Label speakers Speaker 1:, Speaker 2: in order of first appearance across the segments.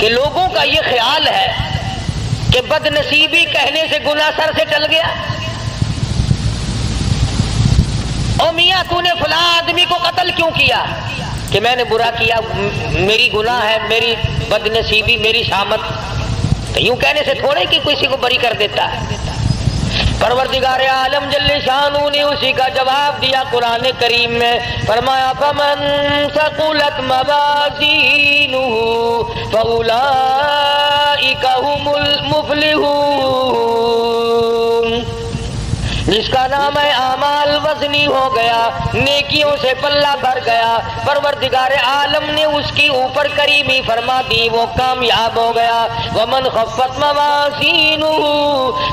Speaker 1: کہ لوگوں کا یہ خیال ہے کہ بد نصیبی کہنے سے گناہ سر سے ٹل گیا. او میاں تو نے فلاں آدمی کو قتل کیوں کیا؟ کہ میں نے برا کیا، میری گناہ ہے، میری بد نصیبی، میری شامت. تو یوں کہنے سے تھوڑے کہ کسی کو بری کر دیتا ہے. پروردگار عالم جل شانہ نے اسی کا جواب دیا قرآن کریم میں، فرمایا فمن ثقلت موازینہ فاولئک هم المفلحون. جس کا نام اعمال وزنی ہو گیا، نیکیوں سے پلہ بھر گیا، پروردگار عالم نے اس کی اوپر کریمی فرما دی، وہ کامیاب ہو گیا. ومن خفت موازینہ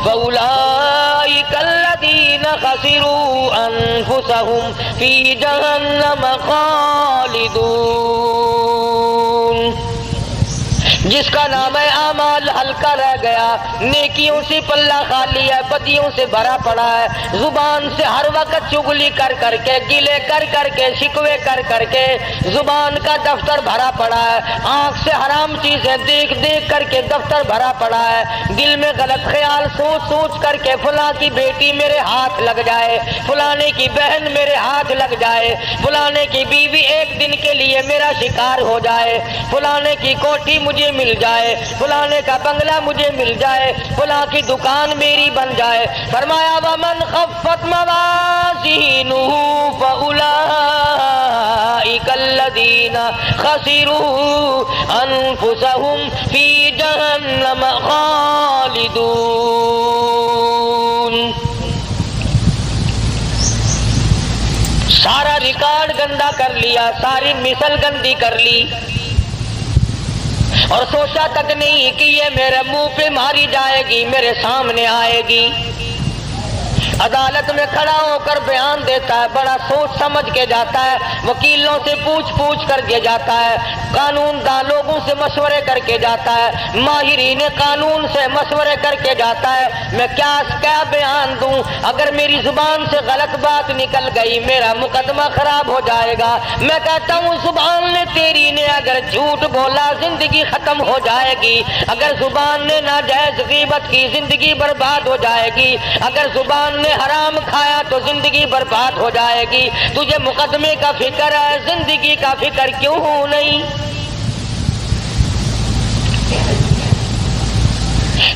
Speaker 1: فاولئک الذین خسروا انفسهم فی جہنم خالدون. جس کا نام اعمال ہلکا رہ گیا، نیکیوں سے پلہ خالی ہے، بدیوں سے بھرا پڑا ہے، زبان سے ہر وقت چغلی کر کر کے، گلے کر کر کے، شکوے کر کر کے زبان کا دفتر بھرا پڑا ہے، آنکھ سے حرام چیزیں دیکھ دیکھ کر کے دفتر بھرا پڑا ہے، دل میں غلط خیال سوچ سوچ کر کے فلاں کی بیٹی میرے ہاتھ لگ جائے، فلانے کی بہن میرے ہاتھ لگ جائے، فلانے کی بیوی ایک دن کے لیے میرا شکار ہو جائے، فلانے کی کوٹھی مجھے مل جائے، فلانے کا بنگلہ مجھے مل جائے، فلاں کی دکان میری بن جائے. فرمایا ومن خفت موازینہ فاولئک الذین خسروا انفسهم فی جہنم خالدون. سارا ریکارڈ گندا کر لیا، ساری مثل گندی کر لی، اور سوچا تک نہیں کہ یہ میرے منہ پہ ماری جائے گی، میرے سامنے آئے گی. عدالت میں کھڑا ہو کر بیان دیتا ہے، بڑا سوچ سمجھ کے جاتا ہے، وکیلوں سے پوچھ پوچھ کر کے جاتا ہے، قانون دان لوگوں سے مشورے کر کے جاتا ہے، ماہرین قانون سے مشورے کر کے جاتا ہے. میں کیا بیان دوں؟ اگر میری زبان سے غلط بات نکل گئی میرا مقدمہ خراب ہو جائے گا. میں کہتا ہوں زبان نے تیری نے اگر جھوٹ بولا زندگی ختم ہو جائے گی، اگر زبان نے ناجائز غیبت کی زندگی برباد ہو جائے گی، اگر زبان نے حرام کھایا تو زندگی برباد ہو جائے گی. تجھے مقدمے کا فکر ہے، زندگی کا فکر کیوں نہیں؟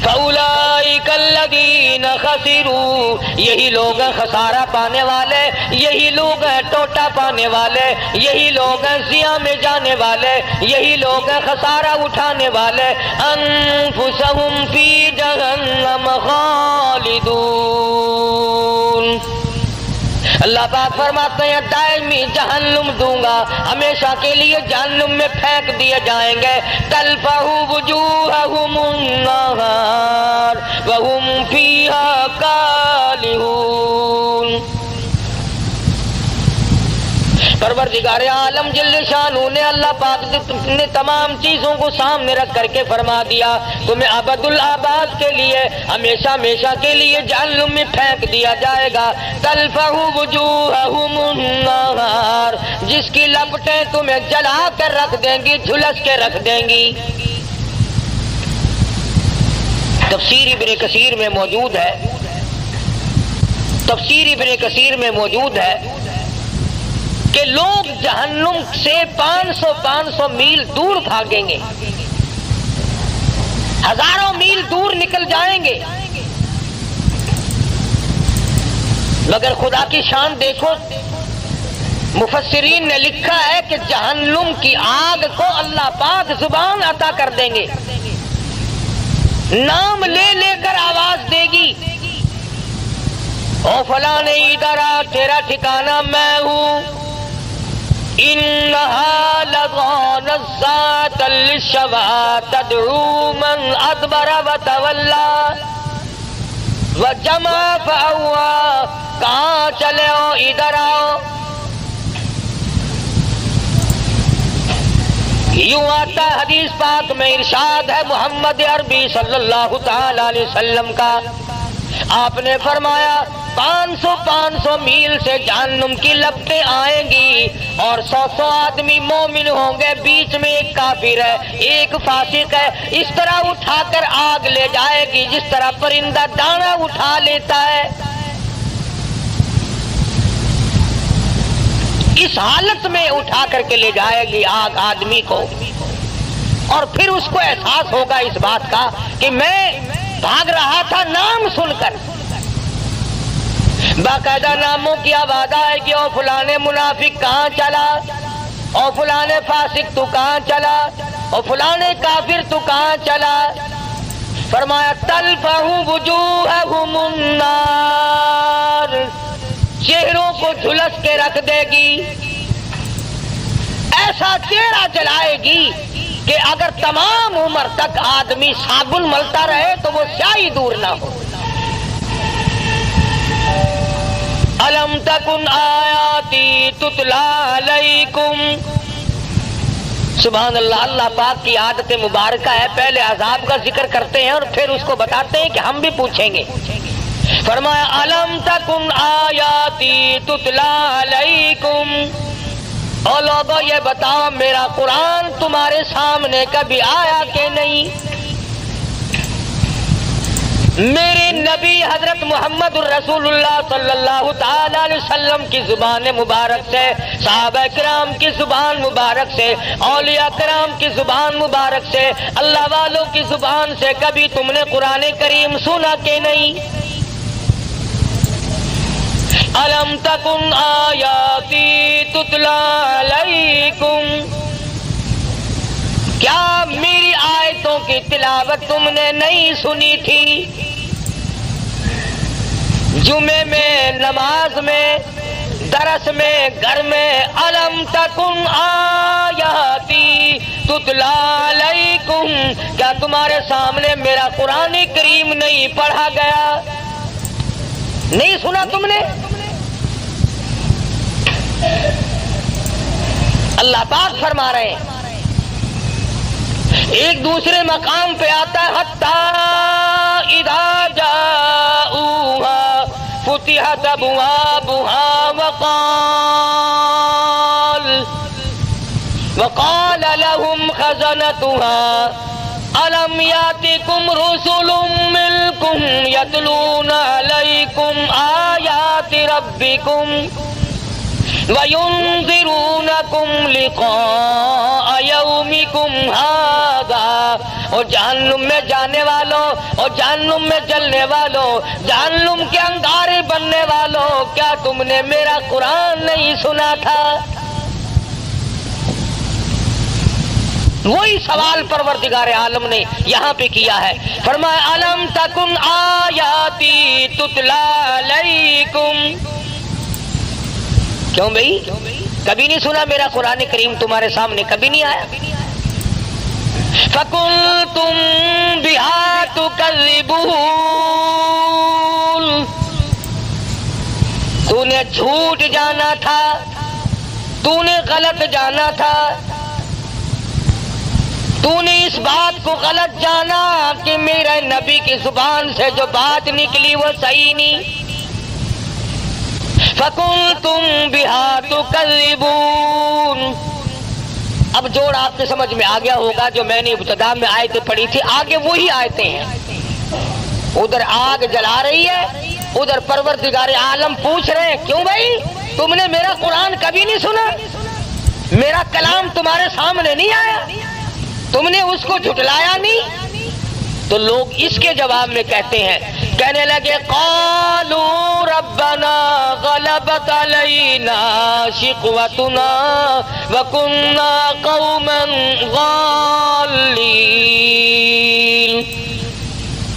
Speaker 1: فَأُولَئِكَ الَّذِينَ خَسِرُوا، یہی لوگ ہیں خسارہ پانے والے، یہی لوگ ہیں ٹوٹا پانے والے، یہی لوگ ہیں زیاں میں جانے والے، یہی لوگ ہیں خسارہ اٹھانے والے. انفسہم فی جہنم خالدون. اللہ پاک فرماتے ہیں دائمی جہنم دوں گا، ہمیشہ کے لیے جہنم میں پھینک دیے جائیں گے. تلفح وجوہہم النار وہم فیہا کالہون. پروردگار عالم جل شانہ نے اللہ پاک نے تمام چیزوں کو سامنے رکھ کر کے فرما دیا تمہیں ابد الآباد کے لیے ہمیشہ ہمیشہ کے لیے جہنم میں پھینک دیا جائے گا. تلفح وجوہہم النار، جس کی لپٹیں تمہیں جلا کر رکھ دیں گی، جھلس کے رکھ دیں گی. تفسیر ابن کثیر میں موجود ہے، تفسیر ابن کثیر میں موجود ہے کہ لوگ جہنم سے 500 میل دور بھاگیں گے، ہزاروں میل دور نکل جائیں گے، مگر خدا کی شان دیکھو. مفسرین نے لکھا ہے کہ جہنم کی آگ کو اللہ پاک زبان عطا کر دیں گے، نام لے لے کر آواز دے گی، او فلاں ادھر آ، تیرا ٹھکانہ میں ہوں. انہا لظى نزاعة للشوى تدعو من ادبر وتولى وجمع فأوعى. کہاں چلے ہو؟ ادھر آؤ. یوں آتا حدیث پاک میں ارشاد ہے محمد عربی صلی اللہ تعالی علیہ وسلم کا، آپ نے فرمایا 500 میل سے جہنم کی لپٹیں آئیں گی اور 100 آدمی مومن ہوں گے، بیچ میں ایک کافر ہے، ایک فاسق ہے، اس طرح اٹھا کر آگ لے جائے گی جس طرح پرندہ دانا اٹھا لیتا ہے۔ اس حالت میں اٹھا کر کے لے جائے گی آگ آدمی کو، اور پھر اس کو احساس ہوگا اس بات کا کہ میں بھاگ رہا تھا نام سن کر۔ باقاعدہ ناموں کی آواز آئے گی، او فلانے منافق کہاں چلا، او فلانے فاسق تو کہاں چلا، او فلانے کافر تو کہاں چلا۔ فرمایا تلفح وجوہہم النار، چہروں کو جھلس کے رکھ دے گی، ایسا چہرہ جلائے گی کہ اگر تمام عمر تک آدمی صابن ملتا رہے تو وہ سیاہی دور نہ ہو۔ الم تکن آیاتی تتلی علیکم، سبحان اللہ، اللہ پاک کی عادت مبارکہ ہے، پہلے عذاب کا ذکر کرتے ہیں اور پھر اس کو بتاتے ہیں کہ ہم بھی پوچھیں گے۔ فرمایا الم تکن آیاتی تتلی علیکم، اور لوگوں یہ بتاؤ میرا قرآن تمہارے سامنے کبھی آیا کہ نہیں؟ میرے نبی حضرت محمد الرسول اللہ صلی اللہ تعالی علیہ وسلم کی زبان مبارک سے، صحابہ کرام کی زبان مبارک سے، اولیاء کرام کی زبان مبارک سے، اللہ والوں کی زبان سے کبھی تم نے قرآن کریم سنا کہ نہیں؟ الم تکن آیاتی تتلی علیکم، کیا میری آیتوں کی تلاوت تم نے نہیں سنی تھی؟ جمعے میں، نماز میں، درس میں، گھر میں، الم تکن آیاتی تتلی علیکم، کیا تمہارے سامنے میرا قرآن کریم نہیں پڑھا گیا؟ نہیں سنا تم نے؟ اللہ پاک فرما رہے ہیں، ایک دوسرے مقام پہ آتا ہے حتی اذا جاؤہا فتحت ابوابہا وقال لهم خزنتها الم یاتکم رسل منکم یتلون علیکم آیات ربکم وَيُنذِرُونَكُمْ لِقَاءَ يَوْمِكُمْ هَذَا، اور جہنم میں جانے والوں اور جہنم میں جلنے والوں، جہنم کے انگارے بننے والوں، کیا تم نے میرا قرآن نہیں سنا تھا؟ وہی سوال پروردگار عالم نے یہاں پہ کیا ہے، فرمایا الم تکن آیاتی تتلی علیکم، کیوں بھئی کبھی نہیں سنا میرا قرآن کریم تمہارے سامنے کبھی نہیں آیا؟ فَكُنْتُمْ بِهَا تُكَذِّبُونَ، تو نے جھوٹ جانا تھا، تو نے غلط جانا تھا، تو نے اس بات کو غلط جانا کہ میرے نبی کی زبان سے جو بات نکلی وہ صحیح نہیں۔ فَكُنْتُمْ بِهَا تُكَذِّبُونَ، اب جوڑ آپ کے سمجھ میں آ گیا ہوگا، جو میں نے ابتدا میں آیتیں پڑھی تھی آگے وہی آیتیں ہیں۔ ادھر آگ جلا رہی ہے، ادھر پروردگار عالم پوچھ رہے ہیں کیوں بھائی تم نے میرا قرآن کبھی نہیں سنا، میرا کلام تمہارے سامنے نہیں آیا، تم نے اس کو جھٹلایا نہیں؟ تو لوگ اس کے جواب میں کہتے ہیں، کہنے لگے قالوا ربنا غلبت علینا شقوتنا وکنا قوما غالین،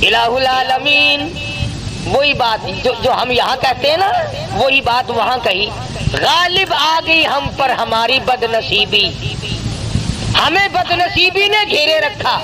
Speaker 1: الہ العالمین وہی بات جو ہم یہاں کہتے ہیں نا، وہی بات وہاں کہی، غالب آ گئی ہم پر ہماری بد نصیبی، ہمیں بد نصیبی نے گھیرے رکھا،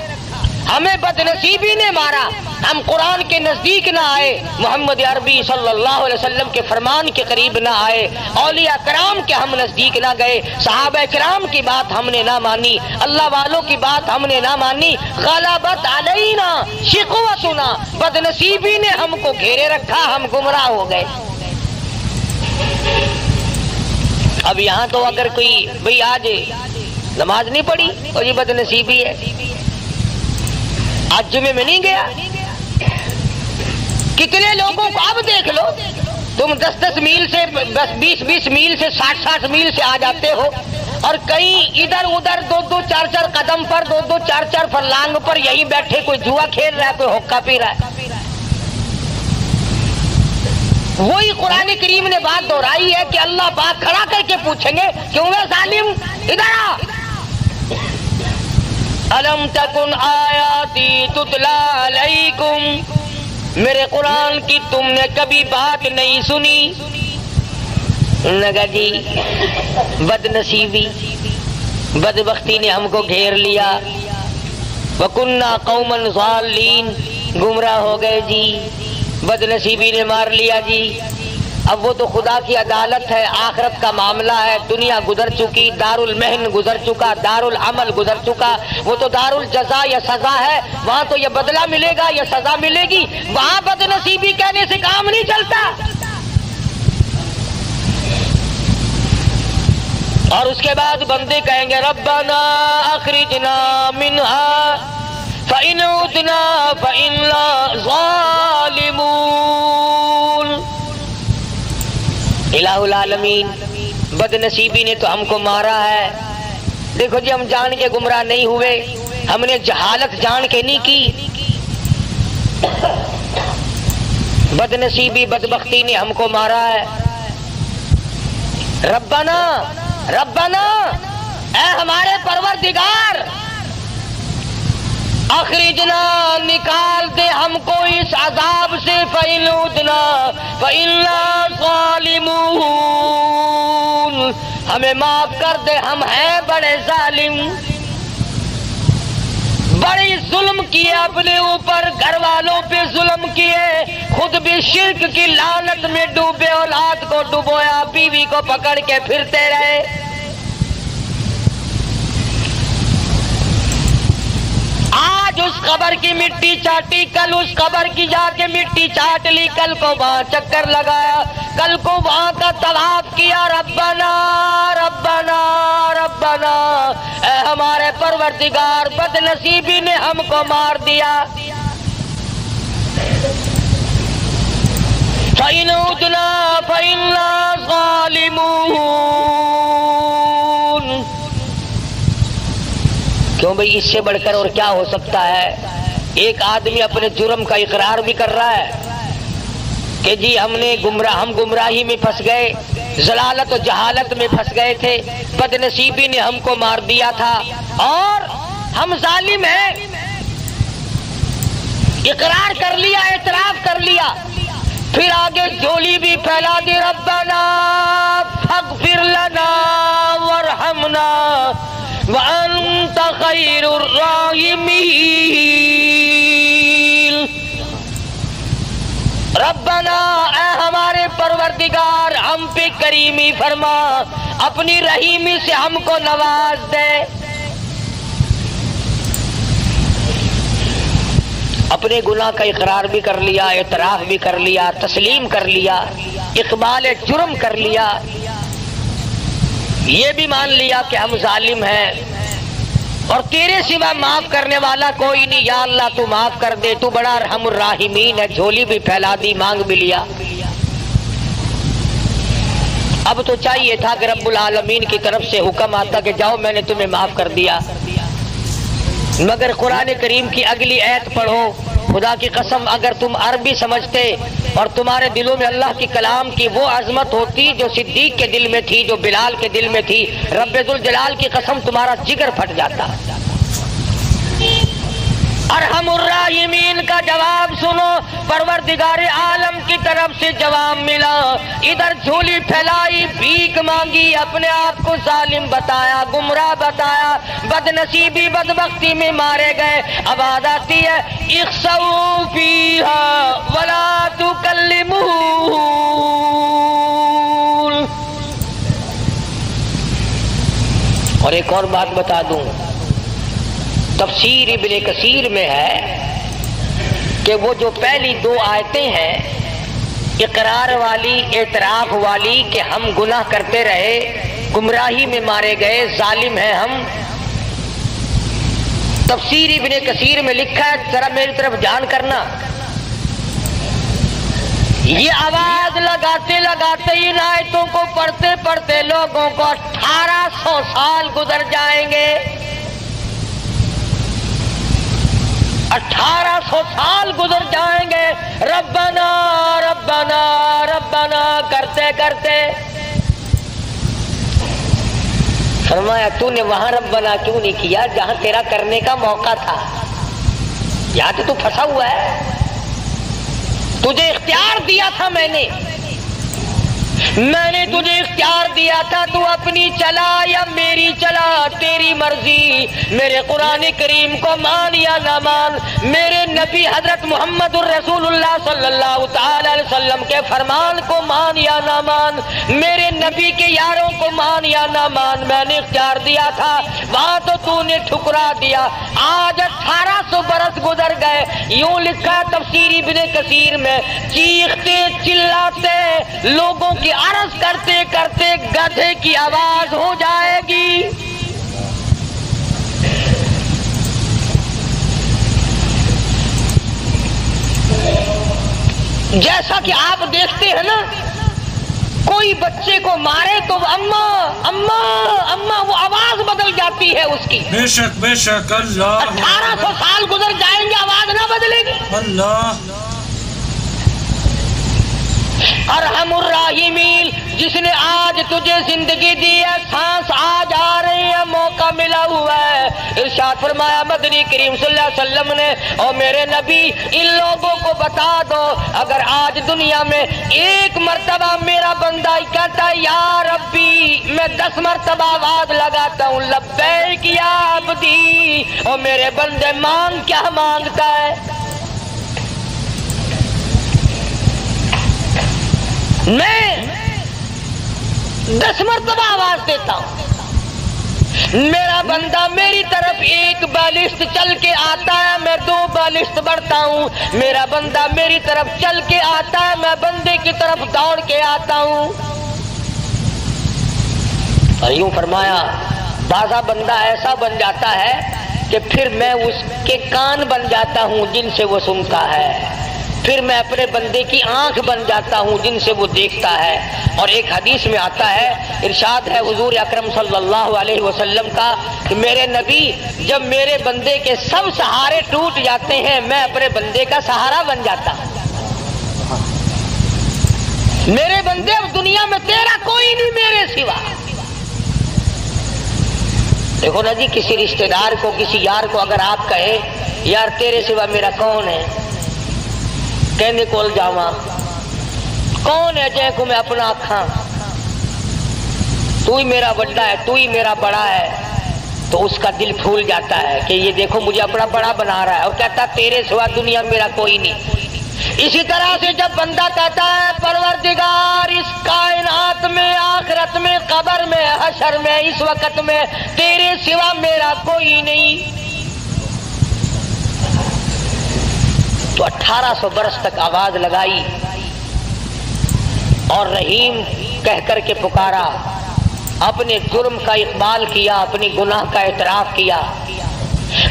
Speaker 1: ہمیں بدنصیبی نے مارا، ہم قرآن کے نزدیک نہ آئے، محمد عربی صلی اللہ علیہ وسلم کے فرمان کے قریب نہ آئے، اولیاء کرام کے ہم نزدیک نہ گئے، صحابہ کرام کی بات ہم نے نہ مانی، اللہ والوں کی بات ہم نے نہ مانی، غلبت علینا شقوتنا، بدنصیبی نے ہم کو گھیرے رکھا، ہم گمراہ ہو گئے۔ اب یہاں تو اگر کوئی بھئی آج نماز نہیں پڑھی اور یہ بدنصیبی ہے، آج جمعے میں نہیں گیا، کتنے لوگوں کو اب دیکھ لو، تم 10 میل سے 20 میل سے 60 میل سے آ جاتے ہو، اور کہیں ادھر ادھر 2 4 قدم پر 2 4 فرلانگ پر یہی بیٹھے کوئی جوا کھیل رہا ہے، کوئی حقہ پی رہا ہے۔ وہی قرآن کریم نے بات دہرائی ہے کہ اللہ پاک کھڑا کر کے پوچھیں گے کیوں ہے ظالم، ادھر آ، الم تکن آیاتی تتلا علیکم، میرے قرآن کی تم نے کبھی بات نہیں سنی؟ لگا جی بدنصیبی بدبختی نے ہم کو گھیر لیا، وَكُنَّا قَوْمًا ضَالِّينَ، گمراہ ہو گئے جی، بدنصیبی نے مار لیا جی۔ اب وہ تو خدا کی عدالت ہے، آخرت کا معاملہ ہے، دنیا گزر چکی، دار المحن گزر چکا، دار العمل گزر چکا، وہ تو دار الجزا یا سزا ہے، وہاں تو یہ بدلہ ملے گا یا سزا ملے گی، وہاں بدنصیبی کہنے سے کام نہیں چلتا۔ اور اس کے بعد بندے کہیں گے ربنا اخرجنا منہا فإن عدنا فإنا ظالمون۔ الہ العالمین، بدنصیبی نے تو ہم کو مارا ہے، دیکھو جی ہم جان کے گمراہ نہیں ہوئے، ہم نے جہالت جان کے نہیں کی، بدنصیبی بدبختی نے ہم کو مارا ہے۔ ربنا ربنا، اے ہمارے پروردگار، اخرجنا، نکال دے ہم کو اس عذاب سے، فإن عدنا فإنا ظالمون، ہمیں معاف کر دے، ہم ہیں بڑے ظالم، بڑے ظلم کیے اپنے اوپر، گھر والوں پہ ظلم کیے، خود بھی شرک کی لعنت میں ڈوبے، اولاد کو ڈبویا، بیوی کو پکڑ کے پھرتے رہے۔ آج اس قبر کی مٹی چاٹی، کل اس قبر کی جا کے مٹی چاٹ لی، کل کو وہاں چکر لگایا، کل کو وہاں کا طواف کیا، ربنا ربنا ربنا، اے ہمارے پروردگار، بدنصیبی نے ہم کو مار دیا۔ فَإِنْ عُدْنَا فَإِنَّا ظَالِمُونَ۔ کیوں بھئی، اس سے بڑھ کر اور کیا ہو سکتا ہے؟ ایک آدمی اپنے جرم کا اقرار بھی کر رہا ہے کہ جی ہم گمراہی میں پھنس گئے، ضلالت و جہالت میں پھنس گئے تھے، بدنصیبی نے ہم کو مار دیا تھا اور ہم ظالم ہیں، اقرار کر لیا، اعتراف کر لیا، پھر آگے جھولی بھی پھیلا دی، ربنا فاغفر لنا وارحمنا وانت خیر الراحمین۔ ربنا، اے ہمارے پروردگار، ہم پہ کریمی فرما، اپنی رحیمی سے ہم کو نواز دے۔ اپنے گناہ کا اقرار بھی کر لیا، اعتراف بھی کر لیا، تسلیم کر لیا، اقبال جرم کر لیا، یہ بھی مان لیا کہ ہم ظالم ہیں اور تیرے سوا معاف کرنے والا کوئی نہیں، یا اللہ تو معاف کر دے، تو بڑا ارحم الراحمین ہے، جھولی بھی پھیلا دی، مانگ بھی لیا۔ اب تو چاہیے تھا کہ رب العالمین کی طرف سے حکم آتا کہ جاؤ میں نے تمہیں معاف کر دیا، مگر قرآن کریم کی اگلی آیت پڑھو، خدا کی قسم اگر تم عربی سمجھتے اور تمہارے دلوں میں اللہ کی کلام کی وہ عظمت ہوتی جو صدیق کے دل میں تھی، جو بلال کے دل میں تھی، رب ذوالجلال کی قسم تمہارا جگر پھٹ جاتا۔ ارحم الراحمین کا جواب سنو، پروردگار عالم کی طرف سے جواب ملا۔ ادھر جھولی پھیلائی، بھیک مانگی، اپنے آپ کو ظالم بتایا، گمراہ بتایا، بد نصیبی بدبختی میں مارے گئے۔ آواز آتی ہے اخسؤوا فیہا ولا تکلمون۔ اور ایک اور بات بتا دوں، تفسیر ابن کثیر میں ہے کہ وہ جو پہلی دو آیتیں ہیں اقرار والی، اعتراف والی کہ ہم گناہ کرتے رہے، گمراہی میں مارے گئے، ظالم ہیں ہم، تفسیر ابن کثیر میں لکھا ہے، ذرا میری طرف جان کرنا، یہ آواز لگاتے لگاتے ان آیتوں کو پڑھتے پڑھتے لوگوں کو 1800 سال گزر جائیں گے۔ 1800 سال گزر جائیں گے ربنا ربنا ربنا کرتے کرتے۔ فرمایا تو نے وہاں ربنا کیوں نہیں کیا جہاں تیرا کرنے کا موقع تھا؟ یہاں تو پھنسا ہوا ہے، تجھے اختیار دیا تھا میں نے تجھے اختیار دیا تھا، تو اپنی چلا یا میری چلا، تیری مرضی۔ میرے قرآن کریم کو مان یا نہ مان، میرے نبی حضرت محمد الرسول اللہ صلی اللہ تعالی علیہ وسلم کے فرمان کو مان یا نہ مان، میرے نبی کے یاروں کو مان یا نہ مان، میں نے اختیار دیا تھا، وہاں تو نے ٹھکرا دیا۔ آج 1800 برس گزر گئے، یوں لکھا تفسیر ابن کثیر میں، چیختے چلاتے لوگوں کی عرض کرتے کرتے گدھے کی آواز ہو جائے گی۔ جیسا کہ آپ دیکھتے ہیں نا، کوئی بچے کو مارے تو اماں اماں اماں وہ آواز بدل جاتی ہے اس کی۔
Speaker 2: بے شک بے شک، اللہ
Speaker 1: 1800 سال گزر جائیں گے، آواز نہ بدلے گی۔
Speaker 2: اللہ
Speaker 1: ارحم الراحمین، جس نے آج تجھے زندگی دی ہے، سانس آج آ رہی ہے، موقع ملا ہوا ہے۔ ارشاد فرمایا مدنی کریم صلی اللہ علیہ وسلم نے، اور میرے نبی ان لوگوں کو بتا دو، اگر آج دنیا میں ایک مرتبہ میرا بندہ کہتا ہے یا ربی، میں 10 مرتبہ آواز لگاتا ہوں لبیک یا عبدی، اور میرے بندے مانگ کیا مانگتا ہے؟ میں 10 مرتبہ آواز دیتا ہوں، میرا بندہ میری طرف 1 بالشت چل کے آتا ہے، میں 2 بالشت بڑھتا ہوں، میرا بندہ میری طرف چل کے آتا ہے، میں بندے کی طرف دوڑ کے آتا ہوں۔ اور یوں فرمایا بازا بندہ ایسا بن جاتا ہے کہ پھر میں اس کے کان بن جاتا ہوں جن سے وہ سنتا ہے، پھر میں اپنے بندے کی آنکھ بن جاتا ہوں جن سے وہ دیکھتا ہے۔ اور ایک حدیث میں آتا ہے، ارشاد ہے حضور اکرم صلی اللہ علیہ وسلم کا کہ میرے نبی جب میرے بندے کے سب سہارے ٹوٹ جاتے ہیں، میں اپنے بندے کا سہارا بن جاتا ہوں۔ میرے بندے اب دنیا میں تیرا کوئی نہیں میرے سوا۔ دیکھو نا جی، کسی رشتہ دار کو، کسی یار کو اگر آپ کہے یار تیرے سوا میرا کون ہے، کہنے کول جاواں، کون ہے جے کو میں اپنا آکھاں، تو ہی میرا بڑا ہے، تو ہی میرا بڑا ہے، تو اس کا دل پھول جاتا ہے کہ یہ دیکھو مجھے اپنا بڑا بنا رہا ہے، اور کہتا تیرے سوا دنیا میرا کوئی نہیں۔ اسی طرح سے جب بندہ کہتا ہے پروردگار اس کائنات میں، آخرت میں، قبر میں، حشر میں، اس وقت میں تیرے سوا میرا کوئی نہیں، تو 1800 برس تک آواز لگائی اور رحیم کہہ کر کے پکارا، اپنے جرم کا اقبال کیا، اپنی گناہ کا اعتراف کیا۔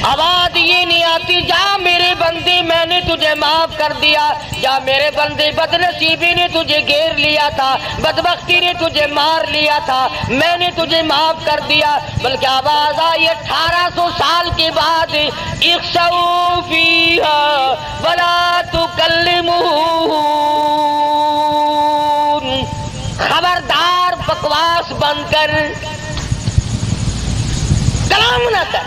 Speaker 1: آواز یہ نہیں آتی جا میرے بندے میں نے تجھے معاف کر دیا، جا میرے بندے بد نصیبی نے تجھے گھیر لیا تھا، بدبختی نے تجھے مار لیا تھا، میں نے تجھے معاف کر دیا، بلکہ آواز آئی 1800 سال کے بعد اخسؤوا فیہا ولا تکلمون، خبردار بکواس بند کر، کلام نہ کر۔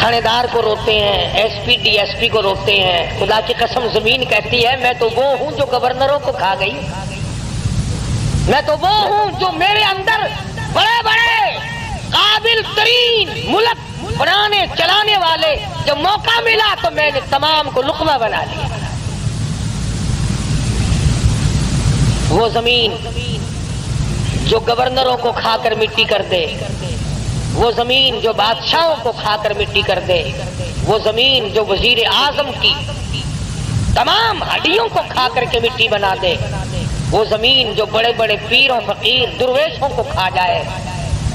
Speaker 1: تھانے دار کو روتے ہیں، S P D S P کو روتے ہیں۔ خدا کی قسم زمین کہتی ہے میں تو وہ ہوں جو گورنروں کو کھا گئی، میں تو وہ ہوں جو میرے اندر بڑے بڑے قابل ترین ملک بنانے چلانے والے، جب موقع ملا تو میں نے تمام کو لقمہ بنا لیا۔ وہ زمین جو گورنروں کو کھا کر مٹی کر دے، وہ زمین جو بادشاہوں کو کھا کر مٹی کر دے، وہ زمین جو وزیر اعظم کی تمام ہڈیوں کو کھا کر کے مٹی بنا دے، وہ زمین جو بڑے بڑے پیروں فقیر درویشوں کو کھا جائے،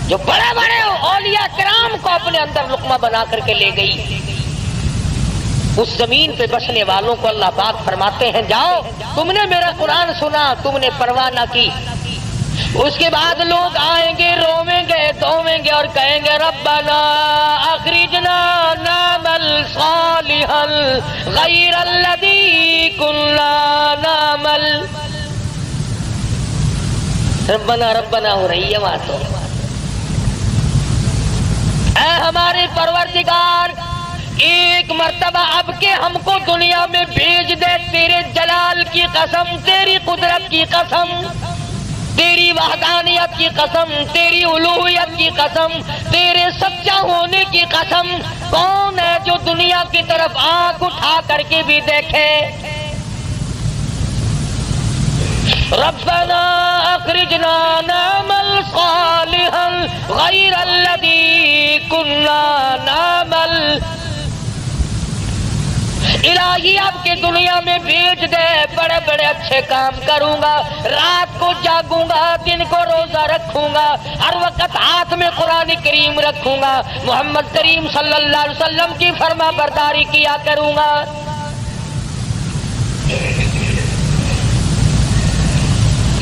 Speaker 1: جو بڑے بڑے اولیاء کرام کو اپنے اندر لقمہ بنا کر کے لے گئی، اس زمین پہ بسنے والوں کو اللہ پاک فرماتے ہیں جاؤ، تم نے میرا قرآن سنا، تم نے پرواہ نہ کی، اس کے بعد لوگ آئیں گے، رویں گے، دھویں گے اور کہیں گے ربنا اخرجنا نعمل صالحا غیر الذی کنا نعمل۔ ربنا ربنا ہو رہی ہے وہاں تو، اے ہمارے پروردگار ایک مرتبہ اب کے ہم کو دنیا میں بھیج دے، تیرے جلال کی قسم، تیری قدرت کی قسم، تیری وحدانیت کی قسم، تیری الوہیت کی قسم، تیرے سچا ہونے کی قسم، کون ہے جو دنیا کی طرف آنکھ اٹھا کر کے بھی دیکھے؟ ربنا اخرجنا نعمل صالحا غیر الذی کنا نعمل۔ الہی اب کے دنیا میں بھیج دے، بڑے بڑے اچھے کام کروں گا، رات کو جاگوں گا، دن کو روزہ رکھوں گا، ہر وقت ہاتھ میں قرآن کریم رکھوں گا، محمد کریم صلی اللہ علیہ وسلم کی فرما برداری کیا کروں گا۔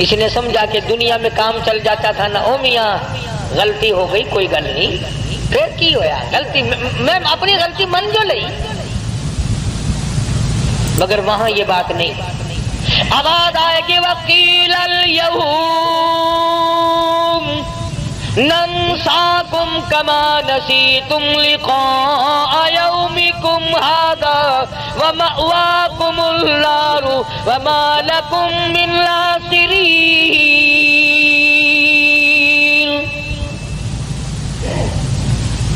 Speaker 1: اس نے سمجھا کہ دنیا میں کام چل جاتا تھا نا، او میاں غلطی ہو گئی کوئی گل نہیں، پھر کی ہویا غلطی، میں اپنی غلطی من جو لئی، مگر وہاں یہ بات نہیں۔ آواز آئے گی وقیل اليوم ننساکم کما نسیتم لقاء یومکم ھذا ومأواکم النار وما لکم من ناصرین۔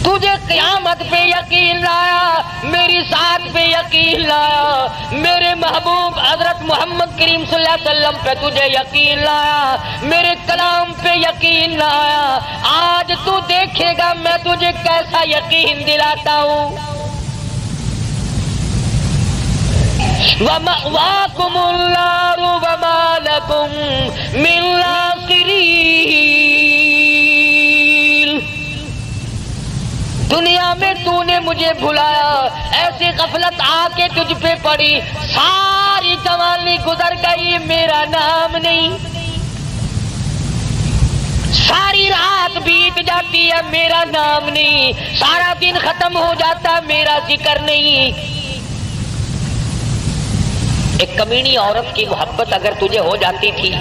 Speaker 1: تجھے قیامت پہ یقین لایا، میری ذات پہ یقین لایا، میرے محبوب حضرت محمد کریم صلی اللہ علیہ وسلم پہ تجھے یقین لایا، میرے کلام پہ یقین لایا، آج تو دیکھے گا میں تجھے کیسا یقین دلاتا ہوں۔ وَمَأْوَاكُمُ النَّارُ وَمَا لَكُم مِّن نَاصِرِينَ۔ دنیا میں تو نے مجھے بھلایا، ایسی غفلت آ کے تجھ پہ پڑی، ساری جوانی گزر گئی، میرا نام نہیں، ساری رات بیت جاتی ہے، میرا نام نہیں، سارا دن ختم ہو جاتا، میرا ذکر نہیں۔ ایک کمینی عورت کی محبت اگر تجھے ہو جاتی تھی،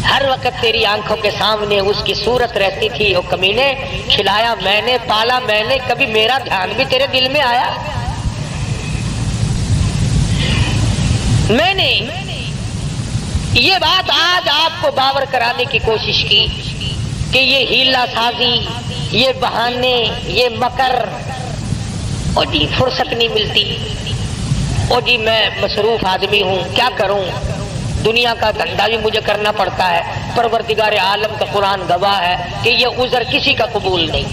Speaker 1: ہر وقت تیری آنکھوں کے سامنے اس کی صورت رہتی تھی، وہ کمینے کھلایا میں نے، پالا میں نے، کبھی میرا دھیان بھی تیرے دل میں آیا؟ میں نے یہ بات آج آپ کو باور کرانے کی کوشش کی کہ یہ ہیلا سازی، یہ بہانے، یہ مکر، اور جی فرصت نہیں ملتی، اور جی میں مصروف آدمی ہوں، کیا کروں، دنیا کا دھندا بھی مجھے کرنا پڑتا ہے۔ پروردگار عالم کا قرآن گواہ ہے کہ یہ عذر کسی کا قبول نہیں،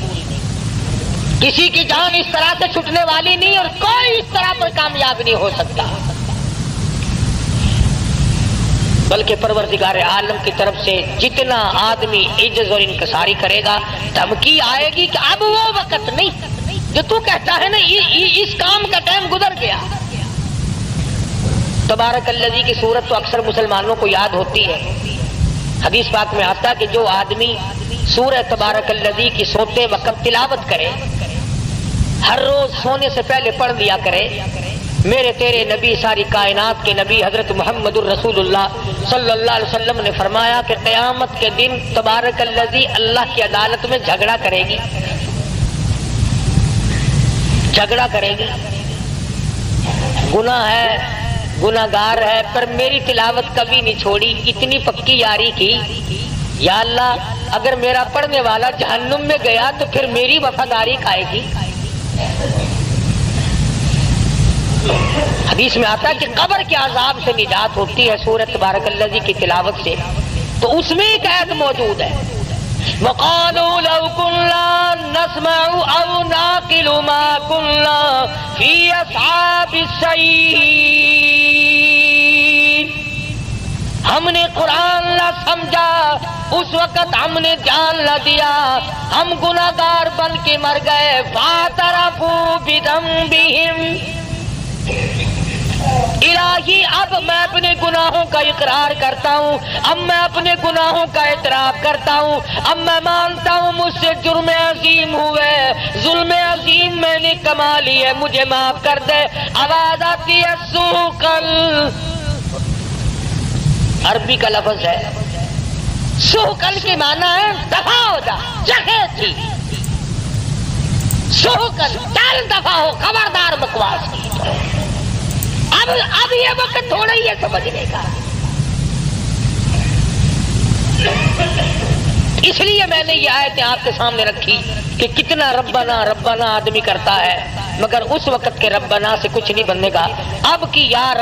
Speaker 1: کسی کی جان اس طرح سے چھٹنے والی نہیں، اور کوئی اس طرح پر کامیاب نہیں ہو سکتا، بلکہ پروردگار عالم کی طرف سے جتنا آدمی عجز اور انکساری کرے گا، دھمکی آئے گی کہ اب وہ وقت نہیں جو تو کہتا ہے نا اس کام کا ٹائم گزر گیا۔ تبارک الذی کی صورت تو اکثر مسلمانوں کو یاد ہوتی ہے، حدیث پاک میں آتا ہے کہ جو آدمی سورہ تبارک الذی کی سوتے وقت تلاوت کرے، ہر روز سونے سے پہلے پڑھ لیا کرے، میرے تیرے نبی، ساری کائنات کے نبی حضرت محمد الرسول اللہ صلی اللہ علیہ وسلم نے فرمایا کہ قیامت کے دن تبارک الذی اللہ کی عدالت میں جھگڑا کرے گی، جھگڑا کرے گی، گناہ ہے، گناہگار ہے، پر میری تلاوت کبھی نہیں چھوڑی، اتنی پکی یاری کی، یا اللہ اگر میرا پڑھنے والا جہنم میں گیا تو پھر میری وفاداری کھائے گی۔ حدیث میں آتا ہے کہ قبر کے عذاب سے نجات ہوتی ہے سورۃ تبارک الذی کی تلاوت سے، تو اس میں ایک آیت موجود ہے، وَقَالُوا لَوْ كُنَّا نَسْمَعُ أَوْ نَعْقِلُ مَا كُنَّا فِي أَصْحَابِ السَّعِيرِ۔ ہم نے قرآن نہ سمجھا، اس وقت ہم نے دھیان نہ دیا، ہم گناہگار بن کے مر گئے، فَاعْتَرَفُوا بِذَنبِهِمْ۔ الہی اب میں اپنے گناہوں کا اقرار کرتا ہوں، اب میں اپنے گناہوں کا اعتراف کرتا ہوں، اب میں مانتا ہوں مجھ سے جرم عظیم ہوئے، ظلم عظیم میں نے کما لی ہے، مجھے معاف کر دے۔ آواز آتی ہے سوقل، عربی کا لفظ ہے، سوقل کے معنی ہے دفع ہو جا، جگہ تھی، سوقل چل دفع ہو، خبردار بکواس کی۔ اب یہ وقت تھوڑا ہی ہے سمجھنے کا، اس لیے میں نے یہ آیتیں آپ کے سامنے رکھی کہ کتنا ربنا ربنا آدمی کرتا ہے، مگر اس وقت کے ربنا سے کچھ نہیں بننے گا۔ اب کی یا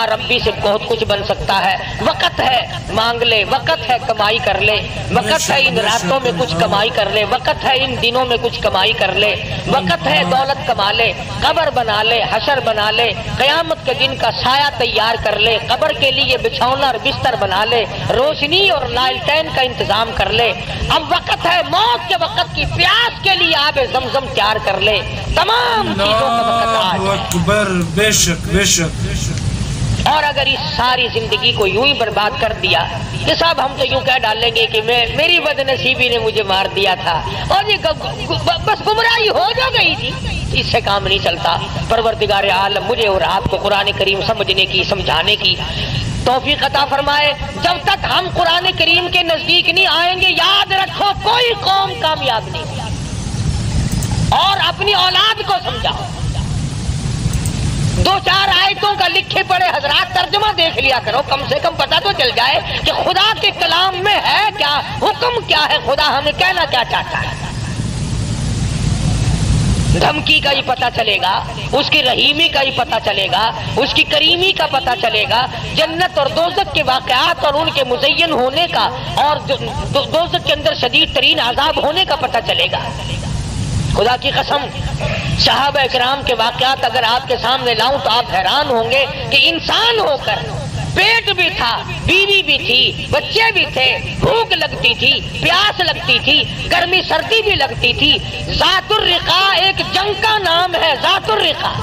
Speaker 1: ربی سے بہت کچھ بن سکتا ہے۔ وقت ہے مانگ لے، وقت ہے کمائی کر لے، وقت ہے ان راتوں میں کچھ کمائی کر لے، وقت ہے ان دنوں میں کچھ کمائی کر لے، وقت ہے دولت کما لے، قبر بنا لے، حشر بنا لے، قیامت کے دن کا سایہ تیار کر لے، قبر کے لیے بچھونا اور بستر بنا لے، روشنی اور لالٹین کا انتظام کر لے۔ اب وقت ہے موت کے وقت کی پیاس کے لیے آب زمزم تیار کر لے۔ تمام چیزوں کا وقت آج ہے۔
Speaker 2: اکبر، بے شک بے شک۔
Speaker 1: اور اگر اس ساری زندگی کو یوں ہی برباد کر دیا کہ صاحب ہم تو یوں کہہ ڈالیں گے کہ میری بد نصیبی نے مجھے مار دیا تھا، اور یہ بس گمراہی ہو جو گئی تھی، اس سے کام نہیں چلتا۔ پروردگار عالم مجھے اور آپ کو قرآن کریم سمجھنے کی، سمجھانے کی توفیق عطا فرمائے۔ جب تک ہم قرآن کریم کے نزدیک نہیں آئیں گے، یاد رکھو کوئی قوم کامیاب نہیں۔ اور اپنی اولاد کو سمجھاؤ، دو چار آیتوں کا لکھے پڑے حضرات ترجمہ دیکھ لیا کرو، کم سے کم پتہ تو چل جائے کہ خدا کے کلام میں ہے کیا، حکم کیا ہے، خدا ہمیں کہنا کیا چاہتا ہے۔ دھمکی کا ہی پتہ چلے گا، اس کی رحیمی کا ہی پتہ چلے گا، اس کی کریمی کا پتہ چلے گا، جنت اور دوزخ کے واقعات اور ان کے مزین ہونے کا، اور دوزخ کے اندر شدید ترین عذاب ہونے کا پتہ چلے گا۔ خدا کی قسم صحابہ اکرام کے واقعات اگر آپ کے سامنے لاؤں تو آپ حیران ہوں گے کہ انسان ہو کر پیٹ بھی تھا، بیوی بھی تھی، بچے بھی تھے، بھوک لگتی تھی، پیاس لگتی تھی، گرمی سردی بھی لگتی تھی۔ ذات الرقاء ایک جنگ کا نام ہے، ذات الرقاء،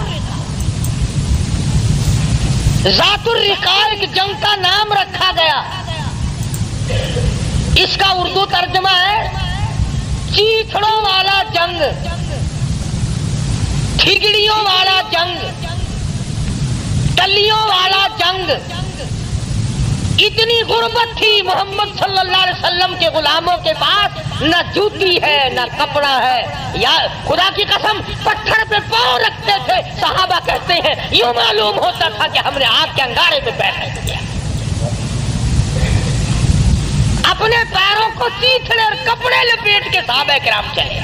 Speaker 1: ذات الرقاء ایک جنگ کا نام رکھا گیا۔ اس کا اردو ترجمہ ہے چیتھڑوں والا جنگ، کھگڑیوں والا جنگ، ٹلیوں والا جنگ۔ اتنی غربت تھی محمد صلی اللہ علیہ وسلم کے غلاموں کے پاس، نہ جوتی ہے نہ کپڑا ہے، یا خدا کی قسم پتھر پہ پاؤں رکھتے تھے۔ صحابہ کہتے ہیں یوں معلوم ہوتا تھا کہ ہم نے آگ کے انگارے پہ پیر رکھ دیا۔ اپنے پیروں کو چیتھڑے اور کپڑے لپیٹ کے صحابہ کرام چلے۔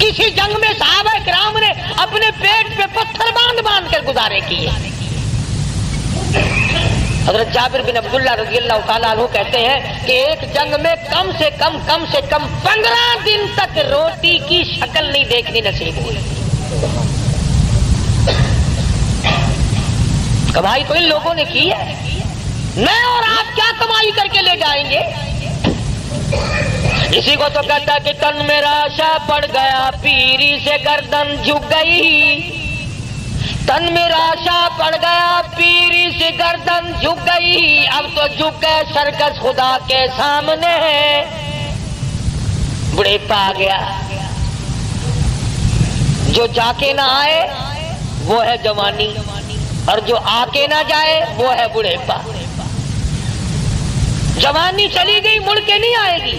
Speaker 1: کسی جنگ میں صحابہ کرام نے اپنے پیٹ پہ پتھر باندھ باندھ کر گزارے کیے۔ حضرت جابر بن عبداللہ رضی اللہ تعالیٰ عنہ کہتے ہیں کہ ایک جنگ میں کم سے کم 15 دن تک روٹی کی شکل نہیں دیکھنی نصیب ہوئی۔ کمائی تو ان لوگوں نے کی ہے، میں اور آپ کیا کمائی کر کے لے جائیں گے؟ اسی کو تو کہتا کہ تن میرا شاہ پڑ گیا، پیری سے گردن جھک گئی، تن میرا شاہ پڑ گیا، پیری سے گردن جھک گئی، اب تو جھک گئے سرکس خدا کے سامنے۔ بڑھیپا آ گیا، جو جا کے نہ آئے وہ ہے جوانی، اور جو آ کے نہ جائے وہ ہے بڑھیپا۔ جوانی چلی گئی، مڑ کے نہیں آئے گی،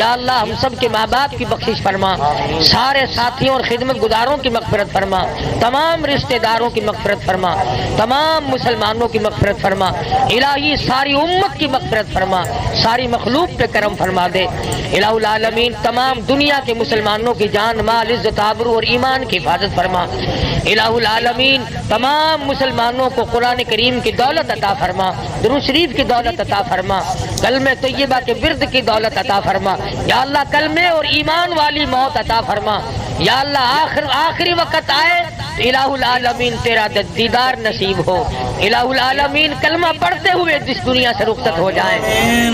Speaker 1: یا اللہ ہم سب کے ماں باپ کی بخشش فرما سارے ساتھیوں اور خدمت گزاروں کی مغفرت فرما تمام رشتہ داروں کی مغفرت فرما تمام مسلمانوں کی مغفرت فرما الہی ساری امت کی مغفرت فرما ساری مخلوق پہ کرم فرما دے الہ العالمین تمام دنیا کے مسلمانوں کی جان مال عزت آبرو اور ایمان کی حفاظت فرما الہ العالمین تمام مسلمانوں کو قرآن کریم کی دولت عطا فرما درود شریف کی دولت عطا فرما کلمہ طیبہ کے ورد کی دولت عطا فرما یا اللہ کلمے اور ایمان والی موت عطا فرما یا اللہ آخری وقت آئے الہ العالمین تیرا دیدار نصیب ہو الہ العالمین کلمہ پڑھتے ہوئے جس دنیا سے رخصت ہو جائیں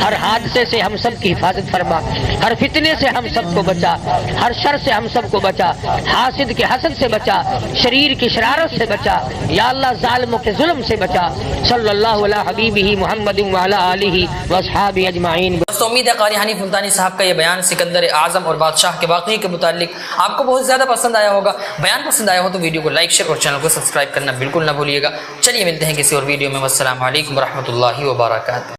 Speaker 1: ہر حادثے سے ہم سب کی حفاظت فرما ہر فتنے سے ہم سب کو بچا ہر شر سے ہم سب کو بچا حاسد کے حسد سے بچا شریر کی شرارت سے بچا یا اللہ ظالموں کے ظلم سے بچا صلی اللہ علی حبیبہ محمد وعلی آلہ واصحابہ اجمعین۔
Speaker 3: دوستو امید ہے قاری حنیف ملتانی صاحب کا یہ بیان سکندر اعظم اور بادشاہ کے واقعے کے متعلق آپ کو بہت زیادہ پسند آیا ہوگا۔ بیان پسند آیا ہو تو ویڈیو کو لائک شیئر اور چینل کو سبسکرائب کرنا بالکل نہ بھولیے گا۔ چلیے ملتے ہیں کسی اور ویڈیو میں، والسلام علیکم ورحمۃ اللہ وبرکاتہ۔